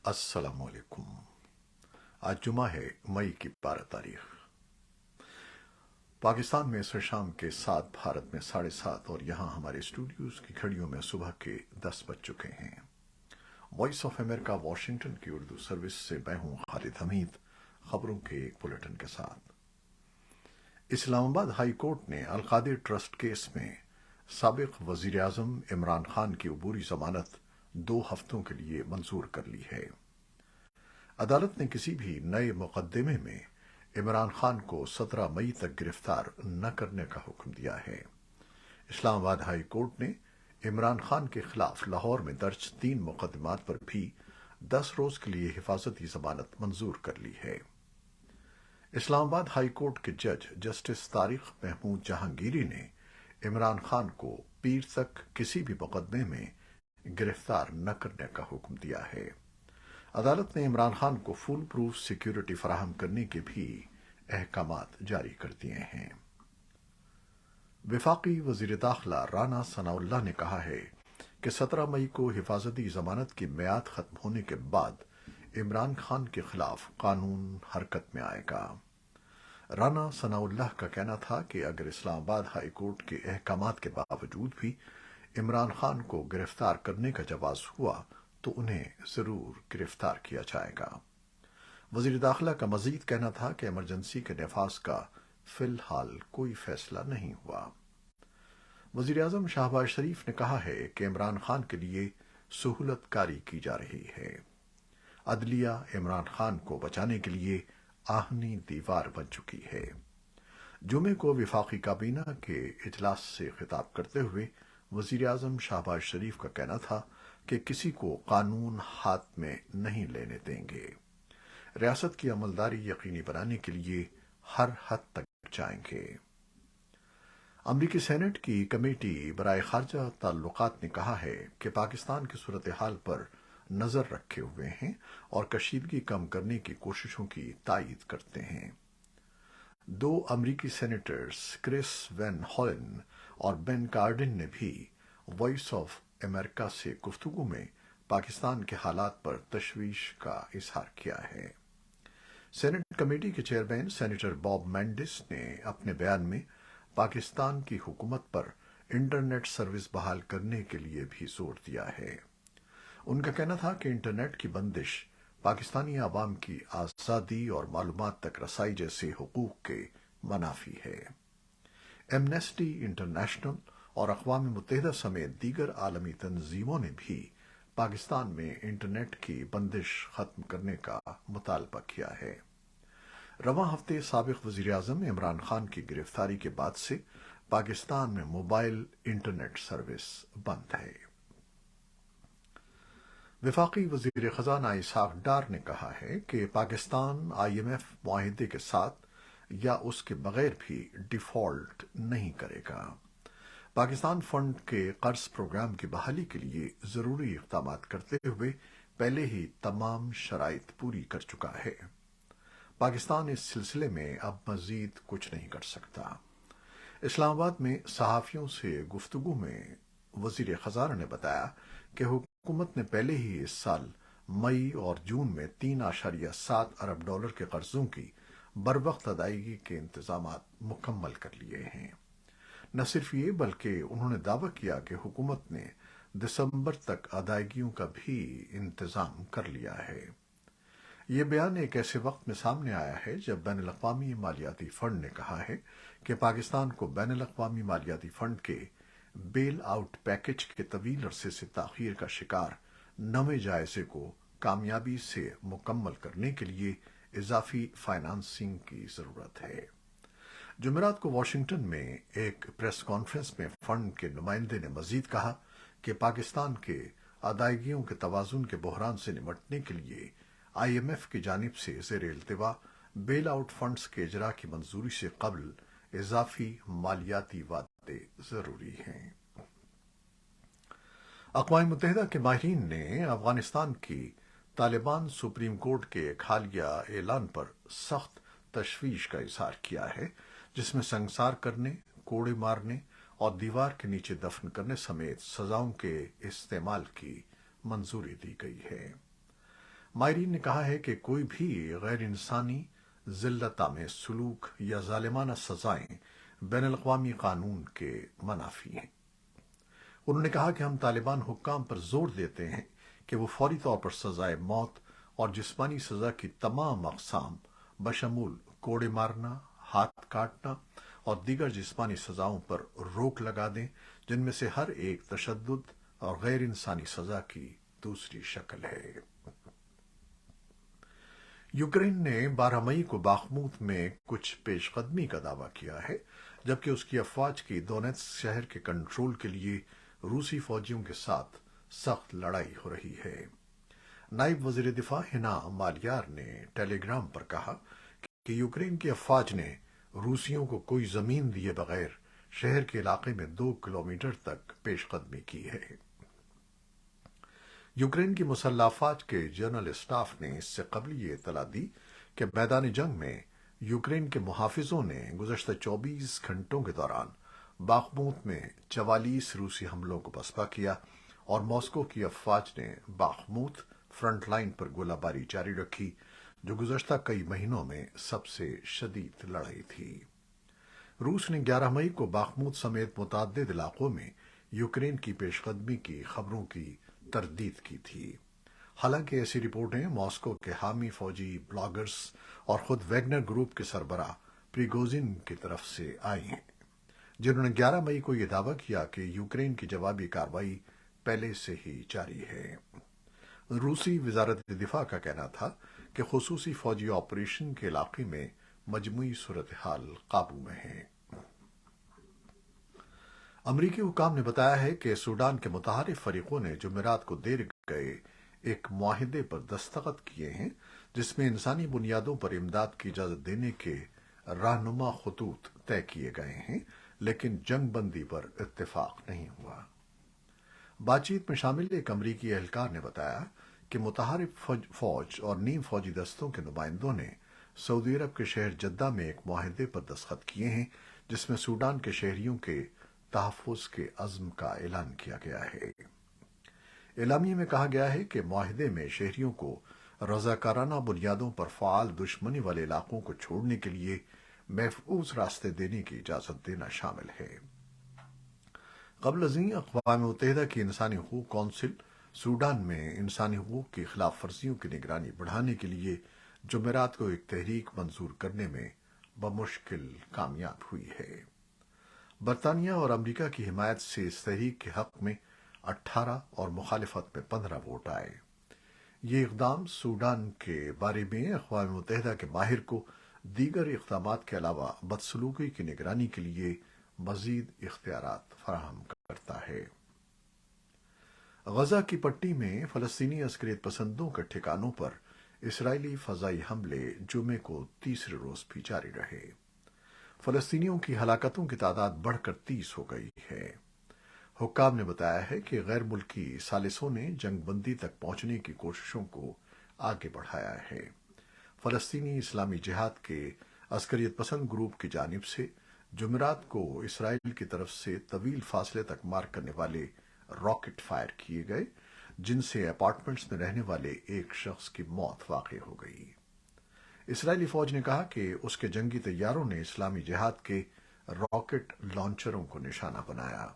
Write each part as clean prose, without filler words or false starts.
अस्सलाम वालेकुम। आज जुमा है, मई की 12 तारीख। पाकिस्तान में इस शाम के 7, भारत में 7:30 और यहाँ हमारे स्टूडियोज की घड़ियों में सुबह के 10 बज चुके हैं। वॉइस ऑफ अमेरिका वाशिंगटन की उर्दू सर्विस से मैं हूँ खालिद हमीद, खबरों के एक बुलेटिन के साथ। इस्लामाबाद हाई कोर्ट ने अल-कादिर ट्रस्ट केस में साबिक वजीर आजम इमरान खान की अबूरी जमानत 2 हफ्तों के लिए मंजूर कर ली है। अदालत ने किसी भी नए मुकदमे में इमरान खान को 17 मई तक गिरफ्तार न करने का हुक्म दिया है। इस्लामाबाद हाई कोर्ट ने इमरान खान के खिलाफ लाहौर में दर्ज 3 मुकदमात पर भी 10 रोज के लिए हिफाजती जमानत मंजूर कर ली है। इस्लामाबाद हाई कोर्ट के जज जस्टिस तारिक महमूद जहांगीरी ने इमरान खान को पीर तक किसी भी मुकदमे में गिरफ्तार न करने का हुक्म दिया है। अदालत ने इमरान खान को फुल प्रूफ सिक्योरिटी फराहम करने के भी अहकामात जारी कर दिए हैं। वफाकी वजीर दाखिला राना सनाउल्लाह ने कहा है कि 17 मई को हिफाजती जमानत की मियाद खत्म होने के बाद इमरान खान के खिलाफ कानून हरकत में आएगा। राना सनाउल्लाह का कहना था कि अगर इस्लामाबाद हाई कोर्ट के अहकामात के बावजूद भी इमरान खान को गिरफ्तार करने का जवाज हुआ तो उन्हें जरूर गिरफ्तार किया जाएगा। वजीर दाखिला का मजीद कहना था कि इमरजेंसी के नफाज का फिलहाल कोई फैसला नहीं हुआ। वजीर आजम शहबाज शरीफ ने कहा है कि इमरान खान के लिए सहूलतकारी की जा रही है। अदलिया इमरान खान को बचाने के लिए आहनी दीवार बन चुकी है। जुमे को विफाकी काबीना के इजलास से खिताब करते हुए वजीर आजम शहबाज शरीफ का कहना था कि किसी को कानून हाथ में नहीं लेने देंगे। रियासत की अमलदारी यकीनी बनाने के लिए हर हद तक जाएंगे। अमरीकी सेनेट की कमेटी बराए खारजा ताल्लुकात ने कहा है कि पाकिस्तान की सूरत हाल पर नजर रखे हुए हैं और कशीदगी कम करने की कोशिशों की तायीद करते हैं। 2 अमरीकी सेनेटर्स क्रिस वैन हॉलन और बेन कार्डिन ने भी वॉइस ऑफ अमेरिका से गुफ्तगू में पाकिस्तान के हालात पर तशवीश का इजहार किया है। सेनेट कमेटी के चेयरमैन सेनेटर बॉब मेंडिस ने अपने बयान में पाकिस्तान की हुकूमत पर इंटरनेट सर्विस बहाल करने के लिए भी जोर दिया है। उनका कहना था कि इंटरनेट की बंदिश पाकिस्तानी आवाम की आज़ादी और मालूमात तक रसाई जैसे हुकूक के मनाफी है। एमनेस्टी इंटरनेशनल और अक़वाम मुत्तहिदा समेत दीगर आलमी तंजीमों ने भी पाकिस्तान में इंटरनेट की बंदिश खत्म करने का मुतालबा किया है। रवां हफ्ते साबिक वजीर आजम इमरान खान की गिरफ्तारी के बाद से पाकिस्तान में मोबाइल इंटरनेट सर्विस बंद है। वफाकी वजीर खजाना इसहाक डार ने कहा है कि पाकिस्तान IMF मुआहिदे के साथ या उसके बगैर भी डिफॉल्ट नहीं करेगा। पाकिस्तान फंड के कर्ज प्रोग्राम की बहाली के लिए जरूरी इक़दाम करते हुए पहले ही तमाम शराइत पूरी कर चुका है। पाकिस्तान इस सिलसिले में अब मजीद कुछ नहीं कर सकता। इस्लामाबाद में सहाफ़ियों से गुफ्तगू में वजीर खजाना ने बताया कि हुकूमत ने पहले ही इस साल मई और जून में $3.7 अरब के कर्जों की बरवक्त अदायगी के इंतजाम मुकम्मल कर लिए हैं। न सिर्फ ये बल्कि उन्होंने दावा किया कि हुकूमत ने दिसंबर तक अदायगियों का भी इंतजाम कर लिया है। ये बयान एक ऐसे वक्त में सामने आया है जब बैनुल अक़वामी मालियाती फंड ने कहा है कि पाकिस्तान को बैनुल अक़वामी मालियाती फंड के बेल आउट पैकेज के तवील अरसे से ताख़ीर का शिकार नवे जायजे को कामयाबी से मुकम्मल करने के लिए इजाफी फाइनेंसिंग की ज़रूरत है। जुमेरात को वाशिंगटन में एक प्रेस कॉन्फ्रेंस में फंड के नुमाइंदे ने मजीद कहा कि पाकिस्तान के अदायगियों के तवाज़ुन के बहरान से निपटने के लिए IMF की जानिब से ज़ेर इल्तिवा बेल आउट फंड्स के इजरा की मंजूरी से कबल इजाफी मालियाती वादे जरूरी हैं। अक़वाम मुत्तहिदा के माहिरीन ने अफगानिस्तान की तालिबान सुप्रीम कोर्ट के एक हालिया ऐलान पर सख्त तशवीश का इजहार किया है, जिसमें संसार करने, कोड़े मारने और दीवार के नीचे दफन करने समेत सजाओं के इस्तेमाल की मंजूरी दी गई है। ماہرین نے کہا ہے کہ کوئی بھی غیر انسانی ذلت آمیز سلوک یا ظالمانہ سزائیں بین الاقوامی قانون کے منافی ہیں۔ انہوں نے کہا کہ ہم طالبان حکام پر زور دیتے ہیں کہ وہ فوری طور پر سزائے موت اور جسمانی سزا کی تمام اقسام بشمول کوڑے مارنا، ہاتھ کاٹنا اور دیگر جسمانی سزاؤں پر روک لگا دیں، جن میں سے ہر ایک تشدد اور غیر انسانی سزا کی دوسری شکل ہے۔ یوکرین نے 12 مئی کو باخموت میں کچھ پیش قدمی کا دعویٰ کیا ہے، جبکہ اس کی افواج کی دونیتسک شہر کے کنٹرول کے لیے روسی فوجیوں کے ساتھ سخت لڑائی ہو رہی ہے۔ نائب وزیر دفاع ہنا مالیار نے ٹیلی گرام پر کہا کہ یوکرین کی افواج نے روسیوں کو کوئی زمین دیے بغیر شہر کے علاقے میں 2 کلومیٹر تک پیش قدمی کی ہے۔ یوکرین کی مسلح افواج کے جنرل اسٹاف نے اس سے قبل یہ اطلاع دی کہ میدان جنگ میں یوکرین کے محافظوں نے گزشتہ 24 گھنٹوں کے دوران باخموت میں 44 روسی حملوں کو پسپا کیا اور ماسکو کی افواج نے باخموت فرنٹ لائن پر گولہ باری جاری رکھی، جو گزشتہ کئی مہینوں میں سب سے شدید لڑائی تھی۔ روس نے 11 مئی کو باخموت سمیت متعدد علاقوں میں یوکرین کی پیش قدمی کی خبروں کی تردید کی تھی۔ حالانکہ ایسی رپورٹیں ماسکو کے حامی فوجی بلاگرز اور خود ویگنر گروپ کے سربراہ پریگوزن کی طرف سے آئی ہیں، جنہوں نے 11 مئی کو یہ دعویٰ کیا کہ یوکرین کی جوابی کارروائی پہلے سے ہی جاری ہے۔ روسی وزارت دفاع کا کہنا تھا کہ خصوصی فوجی آپریشن کے علاقے میں مجموعی صورتحال قابو میں ہے۔ امریکی حکام نے بتایا ہے کہ سوڈان کے متحارب فریقوں نے جمعرات کو دیر گئے ایک معاہدے پر دستخط کیے ہیں، جس میں انسانی بنیادوں پر امداد کی اجازت دینے کے رہنما خطوط طے کیے گئے ہیں، لیکن جنگ بندی پر اتفاق نہیں ہوا۔ بات چیت میں شامل ایک امریکی اہلکار نے بتایا کہ متحارب فوج اور نیم فوجی دستوں کے نمائندوں نے سعودی عرب کے شہر جدہ میں ایک معاہدے پر دستخط کیے ہیں، جس میں سوڈان کے شہریوں کے تحفظ کے عزم کا اعلان کیا گیا ہے۔ اعلامیے میں کہا گیا ہے کہ معاہدے میں شہریوں کو رضاکارانہ بنیادوں پر فعال دشمنی والے علاقوں کو چھوڑنے کے لیے محفوظ راستے دینے کی اجازت دینا شامل ہے۔ قبل ازیں اقوام متحدہ کی انسانی حقوق کونسل سوڈان میں انسانی حقوق کی خلاف ورزیوں کی نگرانی بڑھانے کے لیے جمعرات کو ایک تحریک منظور کرنے میں بمشکل کامیاب ہوئی ہے۔ برطانیہ اور امریکہ کی حمایت سے اس تحریک کے حق میں 18 اور مخالفت میں 15 ووٹ آئے۔ یہ اقدام سوڈان کے بارے میں اقوام متحدہ کے ماہر کو دیگر اقدامات کے علاوہ بدسلوکی کی نگرانی کے لیے مزید اختیارات فراہم کرتا ہے۔ غزہ کی پٹی میں فلسطینی عسکریت پسندوں کے ٹھکانوں پر اسرائیلی فضائی حملے جمعے کو تیسرے روز بھی جاری رہے۔ فلسطینیوں کی ہلاکتوں کی تعداد بڑھ کر 30 ہو گئی ہے۔ حکام نے بتایا ہے کہ غیر ملکی ثالثوں نے جنگ بندی تک پہنچنے کی کوششوں کو آگے بڑھایا ہے۔ فلسطینی اسلامی جہاد کے عسکریت پسند گروپ کی جانب سے جمعرات کو اسرائیل کی طرف سے طویل فاصلے تک مار کرنے والے راکٹ فائر کیے گئے، جن سے اپارٹمنٹس میں رہنے والے ایک شخص کی موت واقع ہو گئی۔ اسرائیلی فوج نے کہا کہ اس کے جنگی طیاروں نے اسلامی جہاد کے راکٹ لانچروں کو نشانہ بنایا۔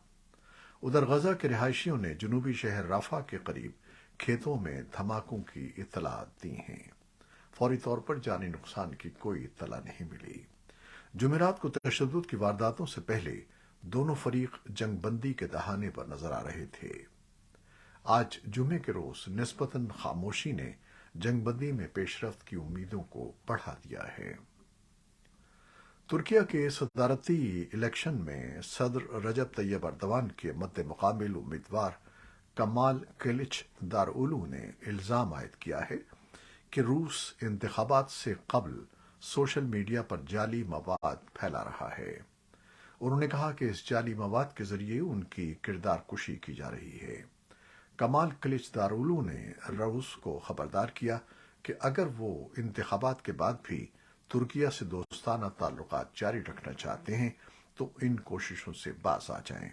ادھر غزہ کے رہائشیوں نے جنوبی شہر رافع کے قریب کھیتوں میں دھماکوں کی اطلاعات دی ہیں۔ فوری طور پر جانی نقصان کی کوئی اطلاع نہیں ملی۔ جمعرات کو تشدد کی وارداتوں سے پہلے دونوں فریق جنگ بندی کے دہانے پر نظر آ رہے تھے۔ آج جمعے کے روز نسبتاً خاموشی نے جنگ بندی میں پیش رفت کی امیدوں کو بڑھا دیا ہے۔ ترکیہ کے صدارتی الیکشن میں صدر رجب طیب ایردوان کے مد مقابل امیدوار کمال کلچ دارالو نے الزام عائد کیا ہے کہ روس انتخابات سے قبل سوشل میڈیا پر جعلی مواد پھیلا رہا ہے۔ انہوں نے کہا کہ اس جعلی مواد کے ذریعے ان کی کردار کشی کی جا رہی ہے۔ کمال کلچ دارالو نے روس کو خبردار کیا کہ اگر وہ انتخابات کے بعد بھی ترکیہ سے دوستانہ تعلقات جاری رکھنا چاہتے ہیں تو ان کوششوں سے باز آ جائیں۔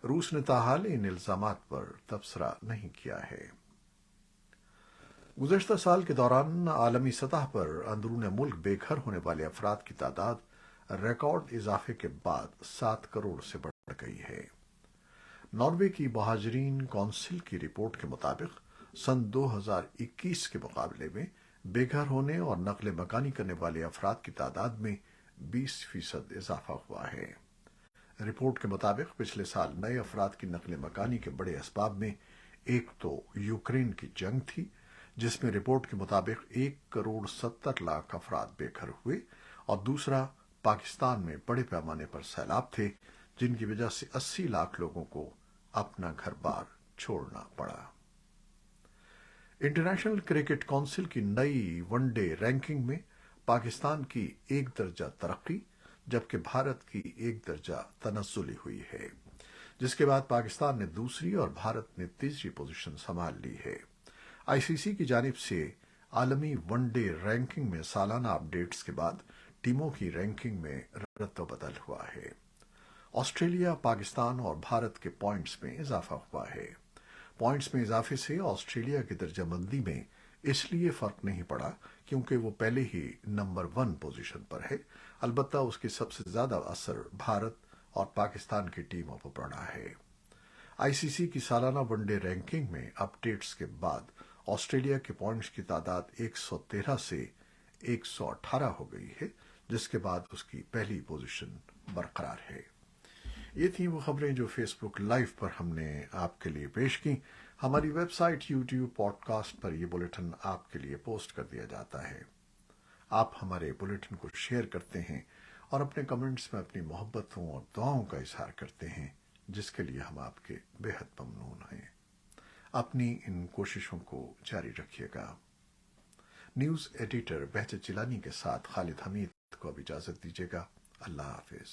روس نے تاحال ان الزامات پر تبصرہ نہیں کیا ہے۔ गुज़श्ता साल के दौरान आलमी सतह पर अंदरून मुल्क बेघर होने वाले अफराद की तादाद रिकॉर्ड इजाफे के बाद 7 करोड़ से बढ़ गई है। नॉर्वे की महाजरीन काउंसिल की रिपोर्ट के मुताबिक सन 2021 के मुकाबले में बेघर होने और नकल मकानी करने वाले अफराद की तादाद में 20% इजाफा हुआ है। रिपोर्ट के मुताबिक पिछले साल नए अफराद की नकल मकानी के बड़े असबाब में एक तो यूक्रेन की जंग थी, जिसमें रिपोर्ट के मुताबिक 1 करोड़ 70 लाख अफराद बेघर हुए, और दूसरा पाकिस्तान में बड़े पैमाने पर सैलाब थे, जिनकी वजह से 80 लाख लोगों को अपना घर बार छोड़ना पड़ा। इंटरनेशनल क्रिकेट काउंसिल की नई वनडे रैंकिंग में पाकिस्तान की 1 दर्जा तरक्की, जबकि भारत की 1 दर्जा तनज़्ज़ुली हुई है, जिसके बाद पाकिस्तान ने दूसरी और भारत ने तीसरी पोजीशन संभाल ली है। आईसीसी की जानिब से आलमी वनडे रैंकिंग में सालाना अपडेट्स के बाद टीमों की रैंकिंग में रद्द-बदल हुआ है। ऑस्ट्रेलिया, पाकिस्तान और भारत के पॉइंट्स में इजाफा हुआ है। पॉइंट्स में इजाफे से ऑस्ट्रेलिया की दर्जाबंदी में इसलिए फर्क नहीं पड़ा क्योंकि वो पहले ही नंबर 1 पोजीशन पर है, अलबत्ता उसके सबसे ज्यादा असर भारत और पाकिस्तान की टीमों पर पड़ा है। आईसीसी की सालाना वनडे रैंकिंग में अपडेट्स के बाद ऑस्ट्रेलिया के पॉइंट्स की तादाद 113 से 118 हो गई है, जिसके बाद उसकी पहली पोजीशन बरकरार है। ये थी वो खबरें जो फेसबुक लाइव पर हमने आपके लिए पेश की। हमारी वेबसाइट, यूट्यूब, पॉडकास्ट पर यह बुलेटिन आपके लिए पोस्ट कर दिया जाता है। आप हमारे बुलेटिन को शेयर करते हैं और अपने कमेंट्स में अपनी मोहब्बतों और दुआओं का इजहार करते हैं, जिसके लिए हम आपके बेहद ममनून हैं। अपनी इन कोशिशों को जारी रखिएगा। न्यूज़ एडिटर बहजत जिलानी के साथ खालिद हमीद को अब इजाज़त दीजिएगा। अल्लाह हाफिज।